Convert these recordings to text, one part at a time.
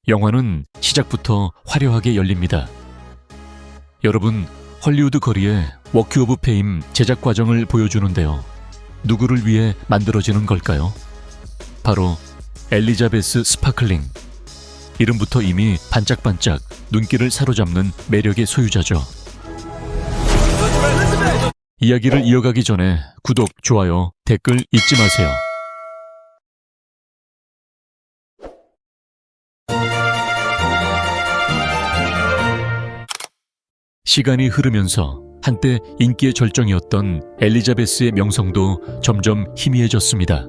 영화는 시작부터 화려하게 열립니다. 여러분, 헐리우드 거리의 워크 오브 페임 제작 과정을 보여주는데요. 누구를 위해 만들어지는 걸까요? 바로 엘리자베스 스파클링. 이름부터 이미 반짝반짝 눈길을 사로잡는 매력의 소유자죠. 이야기를 이어가기 전에 구독, 좋아요, 댓글 잊지 마세요. 시간이 흐르면서 한때 인기의 절정이었던 엘리자베스의 명성도 점점 희미해졌습니다.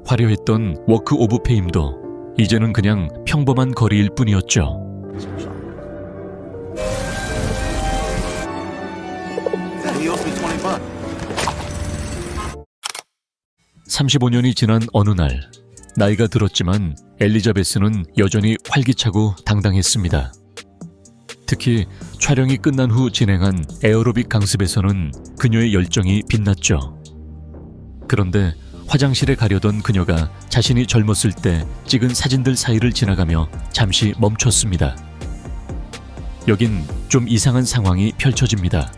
화려했던 워크 오브 페임도 이제는 그냥 평범한 거리일 뿐이었죠. He owes me $20. 35년이 지난 어느 날, 나이가 들었지만 엘리자베스는 여전히 활기차고 당당했습니다. 특히 촬영이 끝난 후 진행한 에어로빅 강습에서는 그녀의 열정이 빛났죠. 그런데 화장실에 가려던 그녀가 자신이 젊었을 때 찍은 사진들 사이를 지나가며 잠시 멈췄습니다. 여긴 좀 이상한 상황이 펼쳐집니다.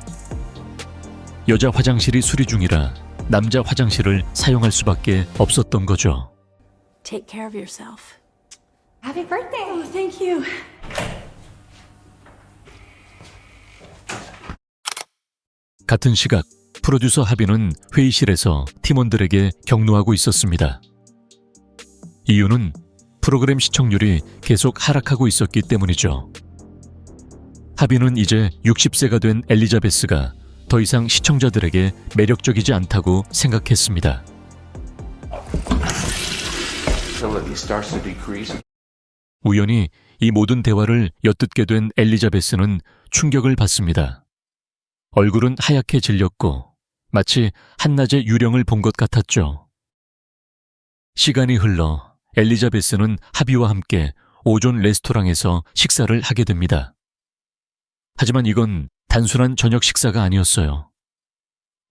여자 화장실이 수리 중이라 남자 화장실을 사용할 수밖에 없었던 거죠. Take care of yourself. Happy birthday! Oh, thank you. 같은 시각, 프로듀서 하비는 회의실에서 팀원들에게 격려하고 있었습니다. 이유는 프로그램 시청률이 계속 하락하고 있었기 때문이죠. 하비는 이제 60세가 된 엘리자베스가 더 이상 시청자들에게 매력적이지 않다고 생각했습니다. Fertility starts to decrease. 우연히 이 모든 대화를 엿듣게 된 엘리자베스는 충격을 받습니다. 얼굴은 하얗게 질렸고 마치 한낮의 유령을 본 것 같았죠. 시간이 흘러 엘리자베스는 하비와 함께 오존 레스토랑에서 식사를 하게 됩니다. 하지만 이건 단순한 저녁 식사가 아니었어요.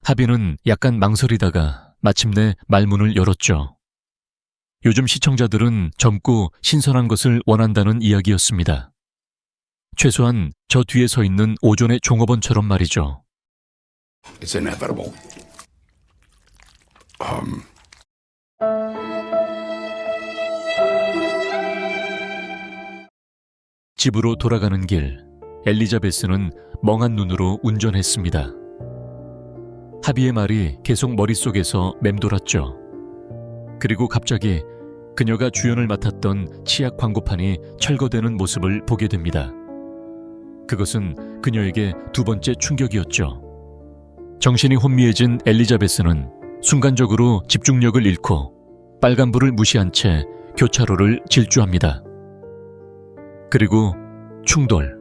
하비는 약간 망설이다가 마침내 말문을 열었죠. 요즘 시청자들은 젊고 신선한 것을 원한다는 이야기였습니다. 최소한 저 뒤에 서 있는 오존의 종업원처럼 말이죠. It's inevitable. 집으로 돌아가는 길, 엘리자베스는 멍한 눈으로 운전했습니다. 하비의 말이 계속 머릿속에서 맴돌았죠. 그리고 갑자기 그녀가 주연을 맡았던 치약 광고판이 철거되는 모습을 보게 됩니다. 그것은 그녀에게 두 번째 충격이었죠. 정신이 혼미해진 엘리자베스는 순간적으로 집중력을 잃고 빨간불을 무시한 채 교차로를 질주합니다. 그리고 충돌.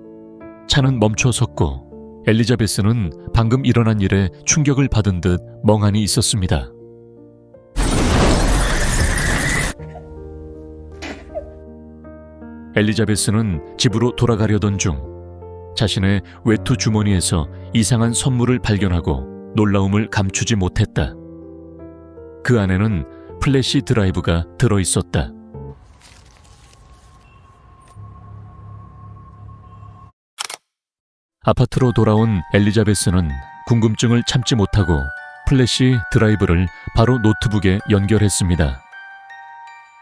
차는 멈춰 섰고 엘리자베스는 방금 일어난 일에 충격을 받은 듯 멍하니 있었습니다. 엘리자베스는 집으로 돌아가려던 중 자신의 외투 주머니에서 이상한 선물을 발견하고 놀라움을 감추지 못했다. 그 안에는 플래시 드라이브가 들어있었다. 아파트로 돌아온 엘리자베스는 궁금증을 참지 못하고 플래시 드라이브를 바로 노트북에 연결했습니다.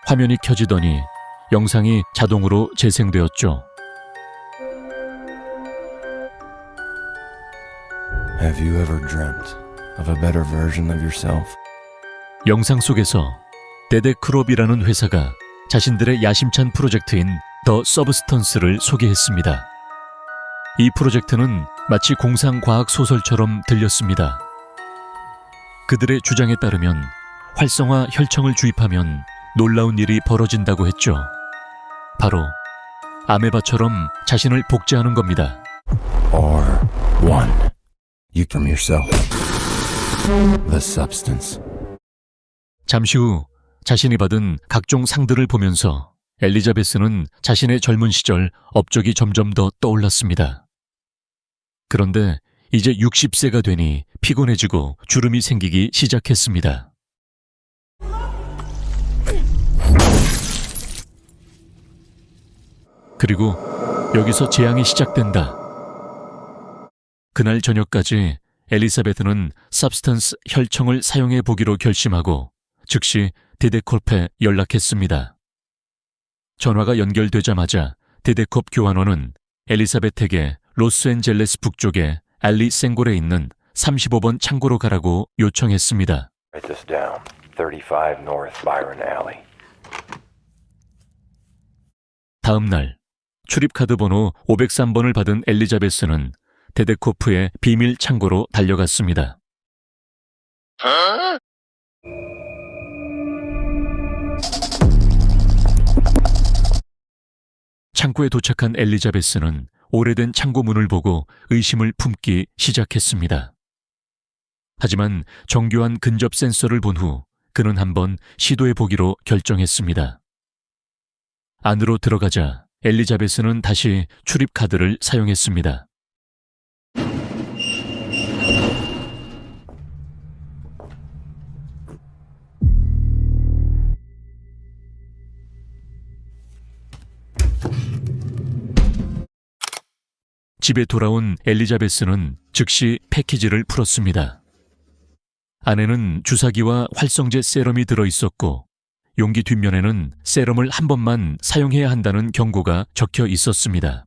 화면이 켜지더니 영상이 자동으로 재생되었죠. Have you ever dreamt of a better version of yourself? 영상 속에서 데데크롭이라는 회사가 자신들의 야심찬 프로젝트인 더 서브스턴스를 소개했습니다. 이 프로젝트는 마치 공상과학 소설처럼 들렸습니다. 그들의 주장에 따르면 활성화 혈청을 주입하면 놀라운 일이 벌어진다고 했죠. 바로 아메바처럼 자신을 복제하는 겁니다. R1. You from yourself. The substance. 잠시 후 자신이 받은 각종 상들을 보면서 엘리자베스는 자신의 젊은 시절 업적이 점점 더 떠올랐습니다. 그런데 이제 60세가 되니 피곤해지고 주름이 생기기 시작했습니다. 그리고 여기서 재앙이 시작된다. 그날 저녁까지 엘리자베스는 sabstance 혈청을 사용해 보기로 결심하고 즉시 디데콥에 연락했습니다. 전화가 연결되자마자 디데콥 교환원은 엘리자베스에게 로스앤젤레스 북쪽의 알리 생골에 있는 35번 창고로 가라고 요청했습니다. Write this down. 35 North Byron Alley. 다음 날 출입카드 번호 503번을 받은 엘리자베스는 데데코프의 비밀 창고로 달려갔습니다. 창고에 도착한 엘리자베스는 오래된 창고 문을 보고 의심을 품기 시작했습니다. 하지만 정교한 근접 센서를 본 후 그는 한번 시도해 보기로 결정했습니다. 안으로 들어가자 엘리자베스는 다시 출입카드를 사용했습니다. 집에 돌아온 엘리자베스는 즉시 패키지를 풀었습니다. 안에는 주사기와 활성제 세럼이 들어있었고 용기 뒷면에는 세럼을 한 번만 사용해야 한다는 경고가 적혀 있었습니다.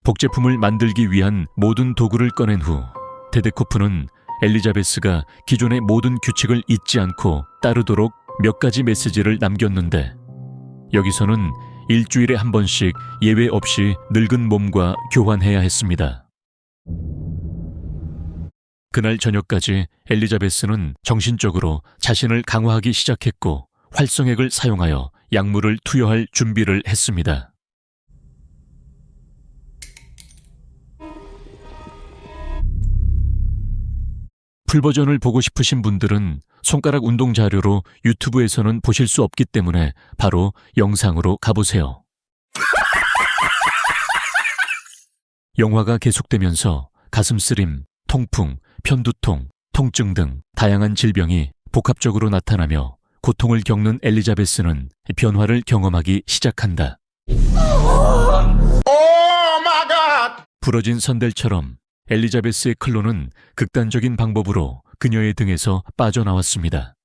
복제품을 만들기 위한 모든 도구를 꺼낸 후 데데코프는 엘리자베스가 기존의 모든 규칙을 잊지 않고 따르도록 몇 가지 메시지를 남겼는데 여기서는 일주일에 한 번씩 예외 없이 늙은 몸과 교환해야 했습니다. 그날 저녁까지 엘리자베스는 정신적으로 자신을 강화하기 시작했고 활성액을 사용하여 약물을 투여할 준비를 했습니다. 풀버전을 보고 싶으신 분들은 손가락 운동 자료로 유튜브에서는 보실 수 없기 때문에 바로 영상으로 가보세요. 영화가 계속되면서 가슴쓰림, 통풍, 편두통, 통증 등 다양한 질병이 복합적으로 나타나며 고통을 겪는 엘리자베스는 변화를 경험하기 시작한다. 부러진 선델처럼 엘리자베스의 클로는 극단적인 방법으로 그녀의 등에서 빠져나왔습니다.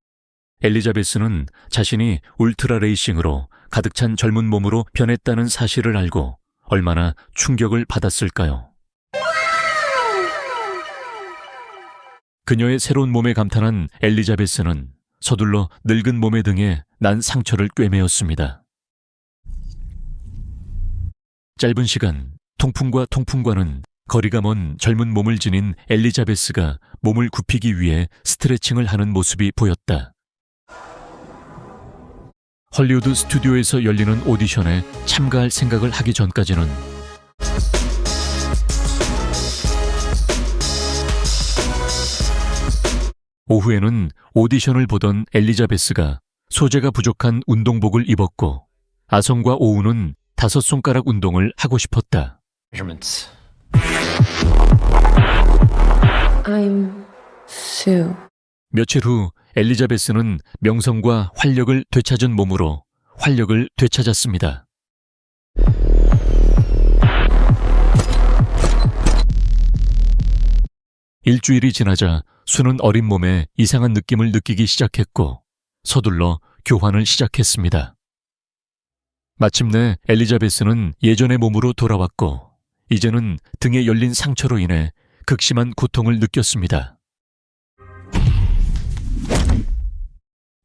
엘리자베스는 자신이 울트라 레이싱으로 가득 찬 젊은 몸으로 변했다는 사실을 알고 얼마나 충격을 받았을까요? 그녀의 새로운 몸에 감탄한 엘리자베스는 서둘러 늙은 몸의 등에 난 상처를 꿰매었습니다. 짧은 시간, 통풍과 통풍과는 거리가 먼 젊은 몸을 지닌 엘리자베스가 몸을 굽히기 위해 스트레칭을 하는 모습이 보였다. 헐리우드 스튜디오에서 열리는 오디션에 참가할 생각을 하기 전까지는 오후에는 오디션을 보던 엘리자베스가 소재가 부족한 운동복을 입었고 아성과 오후는 5손가락 운동을 하고 싶었다. Measurements. I'm Sue. 며칠 후 엘리자베스는 명성과 활력을 되찾은 몸으로 활력을 되찾았습니다. 일주일이 지나자 수는 어린 몸에 이상한 느낌을 느끼기 시작했고 서둘러 교환을 시작했습니다. 마침내 엘리자베스는 예전의 몸으로 돌아왔고 이제는 등에 열린 상처로 인해 극심한 고통을 느꼈습니다.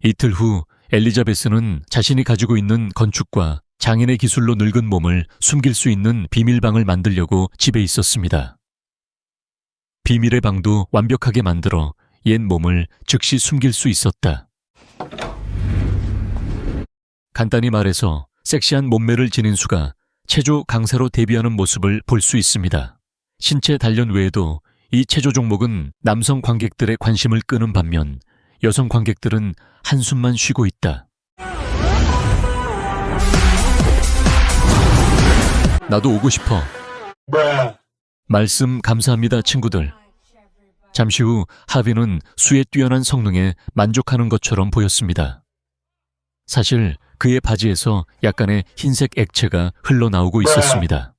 이틀 후 엘리자베스는 자신이 가지고 있는 건축과 장인의 기술로 늙은 몸을 숨길 수 있는 비밀방을 만들려고 집에 있었습니다. 비밀의 방도 완벽하게 만들어 옛 몸을 즉시 숨길 수 있었다. 간단히 말해서 섹시한 몸매를 지닌 수가 체조 강사로 데뷔하는 모습을 볼 수 있습니다. 신체 단련 외에도 이 체조 종목은 남성 관객들의 관심을 끄는 반면 여성 관객들은 한숨만 쉬고 있다. 나도 오고 싶어. 말씀 감사합니다, 친구들. 잠시 후 하비는 수의 뛰어난 성능에 만족하는 것처럼 보였습니다. 사실 그의 바지에서 약간의 흰색 액체가 흘러나오고 있었습니다.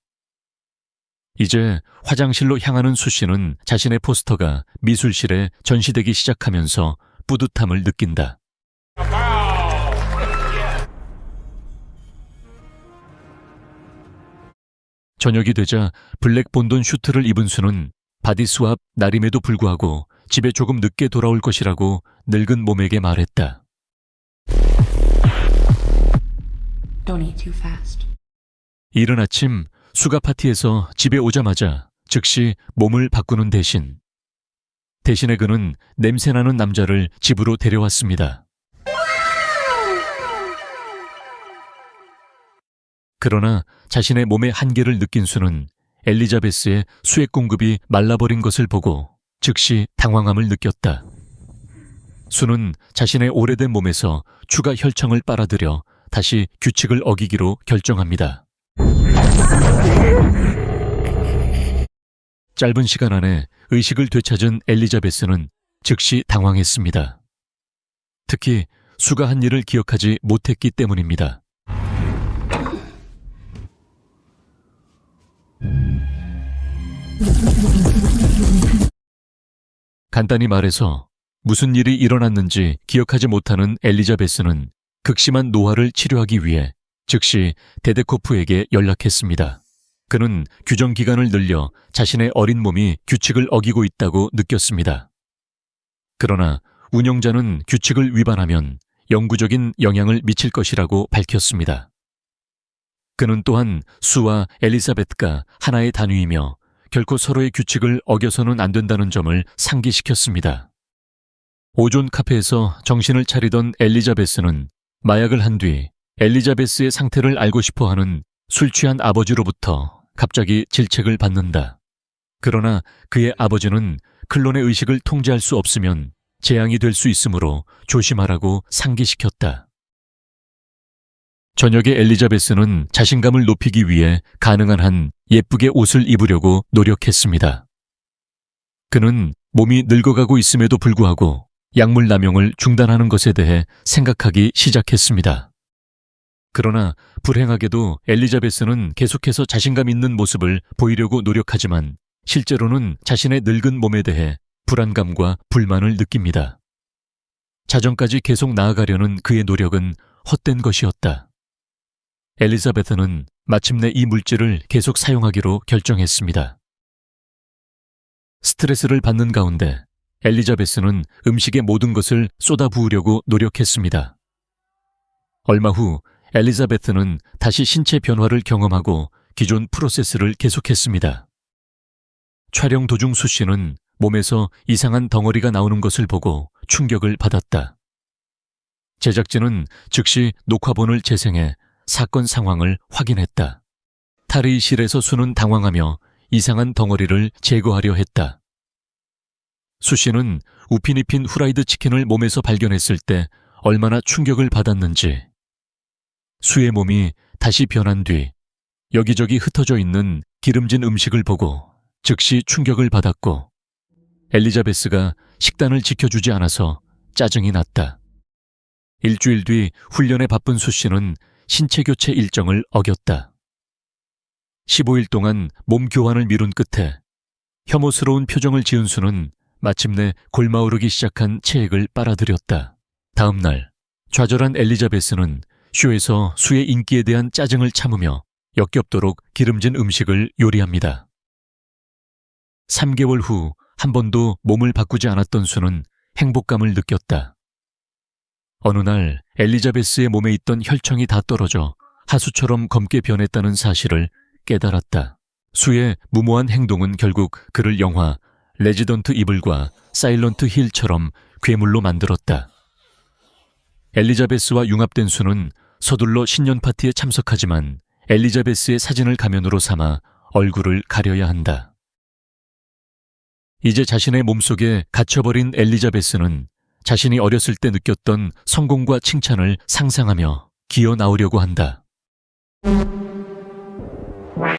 이제 화장실로 향하는 수 씨는 자신의 포스터가 미술실에 전시되기 시작하면서 뿌듯함을 느낀다. 저녁이 되자 블랙 본돈 슈트를 입은 수는 바디 스왑 날임에도 불구하고 집에 조금 늦게 돌아올 것이라고 늙은 몸에게 말했다. Don't eat too fast. 이른 아침 수가 파티에서 집에 오자마자 즉시 몸을 바꾸는 대신에 그는 냄새나는 남자를 집으로 데려왔습니다. 그러나 자신의 몸의 한계를 느낀 수는 엘리자베스의 수액 공급이 말라버린 것을 보고 즉시 당황함을 느꼈다. 수는 자신의 오래된 몸에서 추가 혈청을 빨아들여 다시 규칙을 어기기로 결정합니다. 짧은 시간 안에 의식을 되찾은 엘리자베스는 즉시 당황했습니다. 특히 수가 한 일을 기억하지 못했기 때문입니다. 간단히 말해서 무슨 일이 일어났는지 기억하지 못하는 엘리자베스는 극심한 노화를 치료하기 위해 즉시 데데코프에게 연락했습니다. 그는 규정 기간을 늘려 자신의 어린 몸이 규칙을 어기고 있다고 느꼈습니다. 그러나 운영자는 규칙을 위반하면 영구적인 영향을 미칠 것이라고 밝혔습니다. 그는 또한 수와 엘리사베트가 하나의 단위이며 결코 서로의 규칙을 어겨서는 안 된다는 점을 상기시켰습니다. 오존 카페에서 정신을 차리던 엘리자베스는 마약을 한 뒤 엘리자베스의 상태를 알고 싶어하는 술 취한 아버지로부터 갑자기 질책을 받는다. 그러나 그의 아버지는 클론의 의식을 통제할 수 없으면 재앙이 될 수 있으므로 조심하라고 상기시켰다. 저녁에 엘리자베스는 자신감을 높이기 위해 가능한 한 예쁘게 옷을 입으려고 노력했습니다. 그는 몸이 늙어가고 있음에도 불구하고 약물 남용을 중단하는 것에 대해 생각하기 시작했습니다. 그러나 불행하게도 엘리자베스는 계속해서 자신감 있는 모습을 보이려고 노력하지만 실제로는 자신의 늙은 몸에 대해 불안감과 불만을 느낍니다. 자정까지 계속 나아가려는 그의 노력은 헛된 것이었다. 엘리자베스는 마침내 이 물질을 계속 사용하기로 결정했습니다. 스트레스를 받는 가운데 엘리자베스는 음식의 모든 것을 쏟아부으려고 노력했습니다. 얼마 후 엘리자베스는 다시 신체 변화를 경험하고 기존 프로세스를 계속했습니다. 촬영 도중 수 씨는 몸에서 이상한 덩어리가 나오는 것을 보고 충격을 받았다. 제작진은 즉시 녹화본을 재생해 사건 상황을 확인했다. 탈의실에서 수는 당황하며 이상한 덩어리를 제거하려 했다. 수 씨는 우피니핀 후라이드 치킨을 몸에서 발견했을 때 얼마나 충격을 받았는지, 수의 몸이 다시 변한 뒤 여기저기 흩어져 있는 기름진 음식을 보고 즉시 충격을 받았고, 엘리자베스가 식단을 지켜주지 않아서 짜증이 났다. 일주일 뒤 훈련에 바쁜 수 씨는 신체 교체 일정을 어겼다. 15일 동안 몸 교환을 미룬 끝에 혐오스러운 표정을 지은 수는 마침내 골마오르기 시작한 체액을 빨아들였다. 다음 날 좌절한 엘리자베스는 쇼에서 수의 인기에 대한 짜증을 참으며 역겹도록 기름진 음식을 요리합니다. 3개월 후 한 번도 몸을 바꾸지 않았던 수는 행복감을 느꼈다. 어느 날 엘리자베스의 몸에 있던 혈청이 다 떨어져 하수처럼 검게 변했다는 사실을 깨달았다. 수의 무모한 행동은 결국 그를 영화 레지던트 이블과 사일런트 힐처럼 괴물로 만들었다. 엘리자베스와 융합된 수는 서둘러 신년 파티에 참석하지만 엘리자베스의 사진을 가면으로 삼아 얼굴을 가려야 한다. 이제 자신의 몸속에 갇혀버린 엘리자베스는 자신이 어렸을 때 느꼈던 성공과 칭찬을 상상하며 기어 나오려고 한다.